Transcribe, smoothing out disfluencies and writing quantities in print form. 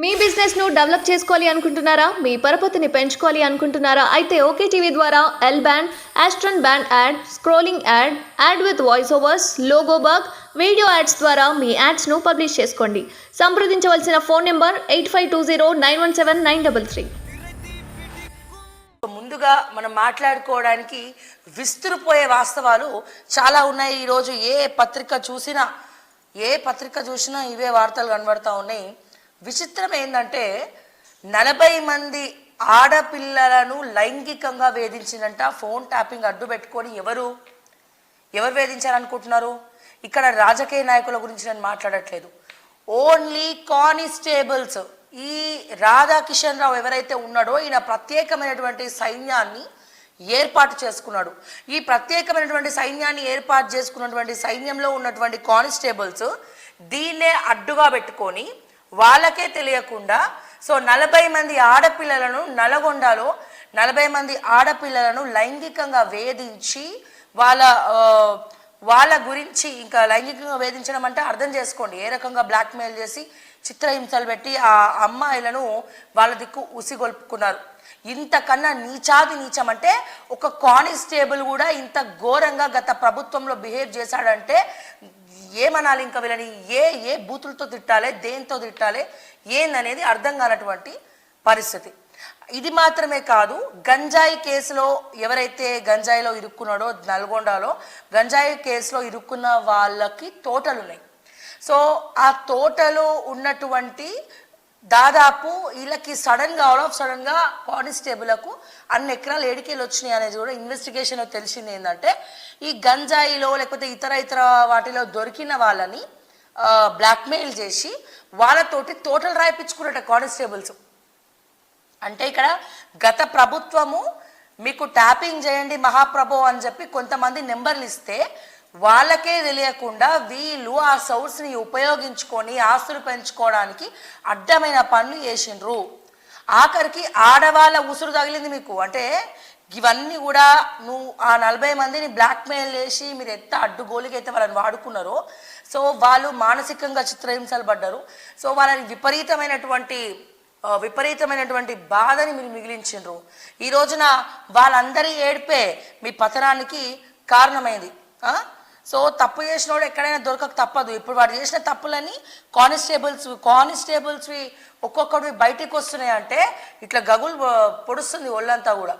మీ business ను develop చేసుకోవాలి అనుకుంటున్నారా? మీ పరపతిని పెంచుకోవాలి అనుకుంటున్నారా? అయితే ఓకే టీవీ ద్వారా L band, Aston band ad, scrolling ad, ad with voice overs, logo bug, video ads ద్వారా మీ యాడ్స్ ను పబ్లిష్ చేసుకోండి. సంప్రదించవలసిన ఫోన్ నెంబర్ 8520917933. ముందుగా మనం మాట్లాడుకోవడానికి విస్తురుపోయే వాస్తవాలు చాలా ఉన్నాయి. ఈరోజు ఏ పత్రిక చూసినా ఇవే వార్తలు కనబడతా ఉన్నాయి. విచిత్రం ఏంటంటే 40 మంది ఆడపిల్లలను లైంగికంగా వేధించినంట. ఫోన్ ట్యాపింగ్ అడ్డు పెట్టుకొని ఎవరు వేధించారనుకుంటున్నారు? ఇక్కడ రాజకీయ నాయకుల గురించి నేను మాట్లాడట్లేదు. Only constables. ఈ రాధాకిషన్ రావు ఎవరైతే ఉన్నాడో ఈయన ప్రత్యేకమైనటువంటి సైన్యాన్ని ఏర్పాటు చేసుకున్నాడు. ఈ ప్రత్యేకమైనటువంటి సైన్యాన్ని ఏర్పాటు చేసుకున్నటువంటి సైన్యంలో ఉన్నటువంటి కానిస్టేబుల్స్ దీన్నే అడ్డుగా పెట్టుకొని వాళ్ళకే తెలియకుండా 40 మంది ఆడపిల్లలను నల్గొండలో 40 మంది ఆడపిల్లలను లైంగికంగా వేధించి వాళ్ళ గురించి ఇంకా లైంగికంగా వేధించడం అంటే అర్థం చేసుకోండి ఏ రకంగా బ్లాక్మెయిల్ చేసి చిత్రహింసలు పెట్టి ఆ అమ్మాయిలను వాళ్ళ దిక్కు ఉసిగొల్పుకున్నారు. ఇంతకన్నా నీచం అంటే ఒక కానిస్టేబుల్ కూడా ఇంత ఘోరంగా గత ప్రభుత్వంలో బిహేవ్ చేశాడంటే ఏమనాలి? ఇంకా వీళ్ళని ఏ బూతులతో తిట్టాలి, దేంతో తిట్టాలి ఏందనేది అర్థం కానటువంటి పరిస్థితి. ఇది మాత్రమే కాదు, గంజాయి కేసులో ఎవరైతే గంజాయిలో ఇరుక్కున్నాడో నల్గొండలో గంజాయి కేసులో ఇరుక్కున్న వాళ్ళకి తోటలు ఉన్నాయి. సో ఆ తోటలో ఉన్నటువంటి దాదాపు వీళ్ళకి సడన్గా కానిస్టేబుల్కు అన్ని ఎకరాలు ఏడికేలు వచ్చినాయి అనేది కూడా ఇన్వెస్టిగేషన్లో తెలిసింది. ఏంటంటే ఈ గంజాయిలో లేకపోతే ఇతర వాటిలో దొరికిన వాళ్ళని బ్లాక్మెయిల్ చేసి వాళ్ళతోటి తోటలు రాయిపించుకున్నట్ట కానిస్టేబుల్స్. అంటే ఇక్కడ గత ప్రభుత్వము మీకు ట్యాపింగ్ చేయండి మహాప్రభు అని చెప్పి కొంతమంది నెంబర్లు ఇస్తే వాళ్ళకే తెలియకుండా వీళ్ళు ఆ సోర్స్ని ఉపయోగించుకొని ఆస్తులు పెంచుకోవడానికి అడ్డమైన పనులు చేసిండ్రు. ఆఖరికి ఆడవాళ్ళ ఉసురు తగిలింది మీకు. అంటే ఇవన్నీ కూడా నువ్వు ఆ 40 మందిని బ్లాక్మెయిల్ చేసి మీరు ఎంత అడ్డుగోలికి అయితే వాళ్ళని వాడుకున్నారో సో వాళ్ళు మానసికంగా చిత్రహింసలు పడ్డారు. సో వాళ్ళని విపరీతమైనటువంటి బాధని మీరు మిగిలించిండ్రు. ఈ రోజున వాళ్ళందరి ఏడ్పే మీ పతనానికి కారణమైంది. సో తప్పు చేసినోడు ఎక్కడైనా దొరకక తప్పదు. ఇప్పుడు వాడు చేసిన తప్పులని కానిస్టేబుల్స్వి ఒక్కొక్కటి బయటికి వస్తున్నాయి అంటే ఇట్లా గగులు పొడుస్తుంది ఒళ్ళంతా కూడా.